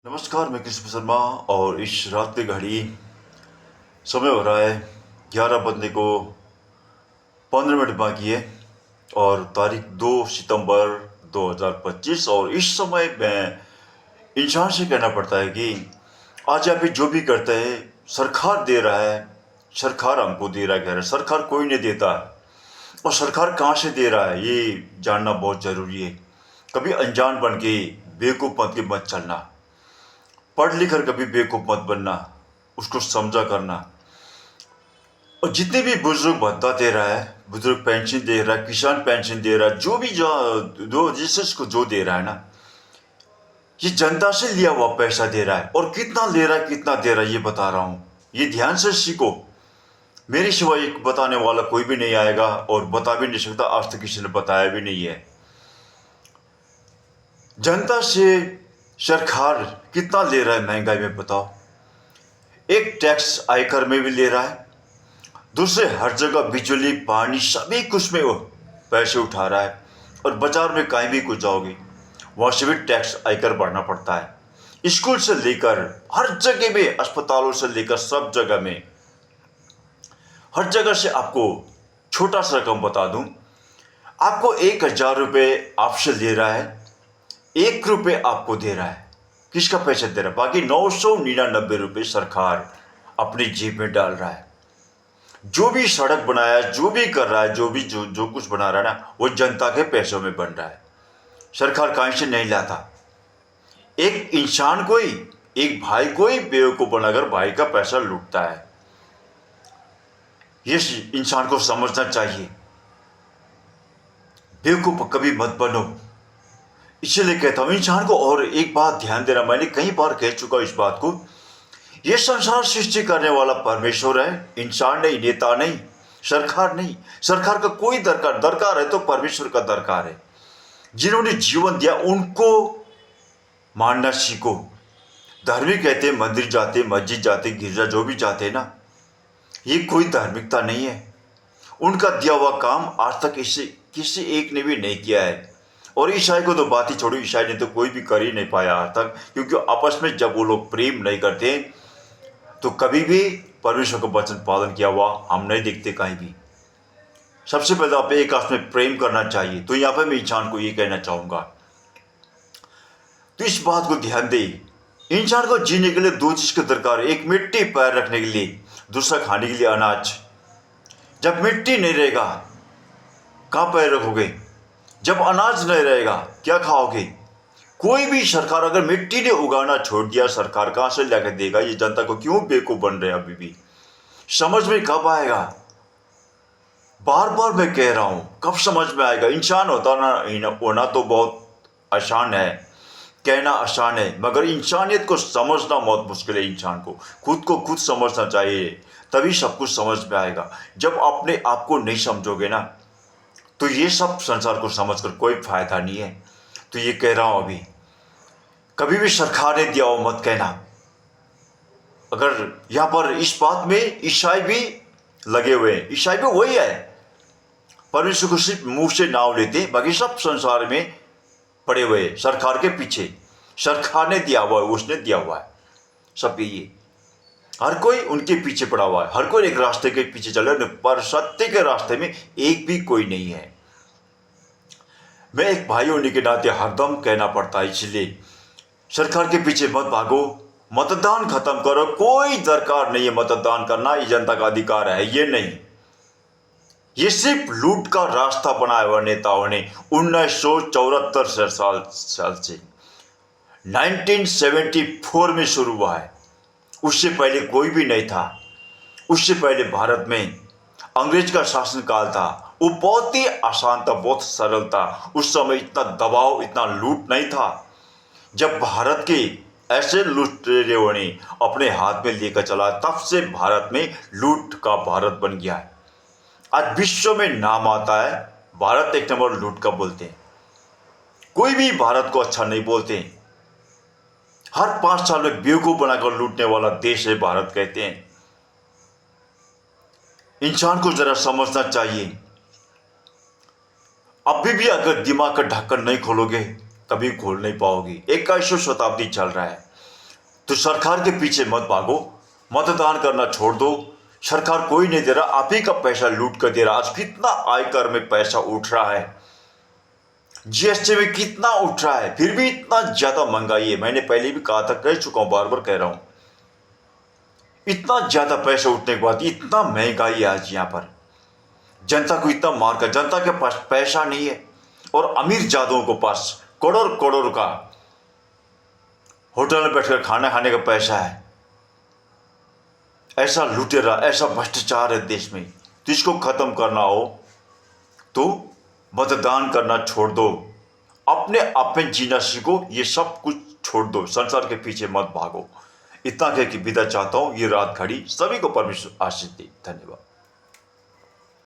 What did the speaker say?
नमस्कार, मैं कृष्ण शर्मा। और इस रात की घड़ी समय हो रहा है 11 बजने को 15 मिनट बाकी है और तारीख 2 सितंबर 2025। और इस समय में इंसान से कहना पड़ता है कि आज आप जो भी करते हैं सरकार दे रहा है, सरकार हमको दे रहा है, कह रहा है सरकार कोई नहीं देता है। और सरकार कहाँ से दे रहा है ये जानना बहुत ज़रूरी है। कभी अनजान बन के बेवकूफ़ बन के मत चलना, पढ़ लिख कर कभी बेवकूफ़ मत बनना, उसको समझा करना। और जितने भी बुजुर्ग भत्ता दे रहा है, बुजुर्ग पेंशन दे रहा है, किसान पेंशन दे रहा है, जो भी जो जिसको जो दे रहा है ना, ये जनता से लिया हुआ पैसा दे रहा है। और कितना ले रहा है कितना दे रहा है ये बता रहा हूँ, ये ध्यान से सीखो। मेरे सिवाय एक बताने वाला कोई भी नहीं आएगा और बता भी नहीं सकता, आज तक किसी ने बताया भी नहीं है। जनता से सरकार कितना ले रहा है महंगाई में बताओ। एक टैक्स आयकर में भी ले रहा है, दूसरे हर जगह बिजली पानी सभी कुछ में वो पैसे उठा रहा है। और बाजार में कहीं भी कुछ जाओगे वहाँ से भी टैक्स आयकर भरना पड़ता है। स्कूल से लेकर हर जगह में, अस्पतालों से लेकर सब जगह में, हर जगह से आपको छोटा सा रकम बता दूं, आपको 1,000 रुपये आपसे ले रहा है, 1 रुपये आपको दे रहा है। किसका पैसा दे रहा है? बाकी 999 रुपये सरकार अपनी जेब में डाल रहा है। जो भी सड़क बनाया, जो भी कर रहा है, जो कुछ बना रहा है ना, वो जनता के पैसों में बन रहा है। सरकार कहीं से नहीं लाता। एक इंसान को ही, एक भाई को ही बेवकूफ़ बनाकर भाई का पैसा लूटता है। ये इंसान को समझना चाहिए। बेवकूफ़ कभी मत बनो, इसलिए कहता हूँ इंसान को। और एक बात ध्यान देना, मैंने कई बार कह चुका हूँ इस बात को, ये संसार सृष्टि करने वाला परमेश्वर है, इंसान नहीं, नेता नहीं, सरकार नहीं। सरकार का कोई दरकार है तो परमेश्वर का दरकार है। जिन्होंने जीवन दिया उनको मानना सीखो। धार्मिक कहते मंदिर जाते, मस्जिद जाते, गिरजा जो भी जाते ना, ये कोई धार्मिकता नहीं है। उनका दिया हुआ काम आज तक इसे किसी एक ने भी नहीं किया है। और ईसाई को तो बात ही छोड़ो, ईसाई ने तो कोई भी कर ही नहीं पाया आज तक, क्योंकि आपस में जब वो लोग प्रेम नहीं करते तो कभी भी परमेश्वर का वचन पालन किया हुआ हम नहीं देखते कहीं भी। सबसे पहले आप एक आपस में प्रेम करना चाहिए। तो यहाँ पे मैं इंसान को ये कहना चाहूँगा, तो इस बात को ध्यान दे। इंसान को जीने के लिए दो चीज़ की दरकार है, एक मिट्टी पैर रखने के लिए, दूसरा खाने के लिए अनाज। जब मिट्टी नहीं रहेगा कहाँ पैर रखोगे? जब अनाज नहीं रहेगा क्या खाओगे? कोई भी सरकार अगर मिट्टी ने उगाना छोड़ दिया, सरकार कहाँ से लाकर देगा? ये जनता को क्यों बेवकूफ़ बन रहे हैं अभी भी? समझ में कब आएगा? बार बार मैं कह रहा हूँ, कब समझ में आएगा? इंसान होना तो बहुत आसान है, कहना आसान है, मगर इंसानियत को समझना बहुत मुश्किल है। इंसान को खुद समझना चाहिए, तभी सब कुछ समझ में आएगा। जब अपने आप को नहीं समझोगे ना, तो ये सब संसार को समझकर कोई फायदा नहीं है। तो ये कह रहा हूँ अभी, कभी भी सरकार ने दिया हो मत कहना। अगर यहाँ पर इस बात में ईसाई भी लगे हुए हैं, ईसाई भी वही है, परमेश्वर को सिर्फ मुंह से नाम लेते, बाकी सब संसार में पड़े हुए हैं सरकार के पीछे। सरकार ने दिया हुआ है, उसने दिया हुआ है, सब ये हर कोई उनके पीछे पड़ा हुआ है। हर कोई एक रास्ते के पीछे चल रहा है, पर सत्य के रास्ते में एक भी कोई नहीं है। मैं एक भाई होने के नाते हरदम कहना पड़ता है, इसलिए सरकार के पीछे मत भागो, मतदान खत्म करो। कोई दरकार नहीं है मतदान करना, ये जनता का अधिकार है, ये नहीं। ये सिर्फ लूट का रास्ता बनाया हुआ नेताओं ने 1974 साल से 1974 में शुरू हुआ है। उससे पहले कोई भी नहीं था। उससे पहले भारत में अंग्रेज का शासनकाल था, वो बहुत ही आसान था, बहुत सरल था। उस समय इतना दबाव, इतना लूट नहीं था। जब भारत के ऐसे लुटेरों ने अपने हाथ में लेकर चला, तब से भारत में लूट का भारत बन गया है। आज विश्व में नाम आता है, भारत एक नंबर लूट का बोलते हैं। कोई भी भारत को अच्छा नहीं बोलते। हर 5 साल में बेवकूफ बनाकर लूटने वाला देश है भारत, कहते हैं। इंसान को जरा समझना चाहिए। अभी भी अगर दिमाग का ढक्कन नहीं खोलोगे कभी खोल नहीं पाओगे। 21वीं शताब्दी चल रहा है, तो सरकार के पीछे मत भागो, मतदान करना छोड़ दो। सरकार कोई नहीं दे रहा, आप ही का पैसा लूट कर दे रहा। आज कितना आयकर में पैसा उठ रहा है, जीएसटी में कितना उठ रहा है, फिर भी इतना ज्यादा महंगाई है। मैंने पहले भी कहा था, कह चुका हूं, बार बार कह रहा हूं, इतना ज्यादा पैसा उठने के बाद इतना महंगाई है आज यहां पर। जनता को इतना मार कर, जनता के पास पैसा नहीं है और अमीर जादुओं के पास करोड़ करोड़ का होटल में बैठकर खाना खाने का पैसा है। ऐसा लुटेरा, ऐसा भ्रष्टाचार है देश में। तो इसको खत्म करना हो तो मतदान करना छोड़ दो, अपने आप में जीना सीखो, ये सब कुछ छोड़ दो, संसार के पीछे मत भागो। इतना कह के विदा चाहता हूं। ये रात घड़ी सभी को परमेश्वर आशीष दे। धन्यवाद।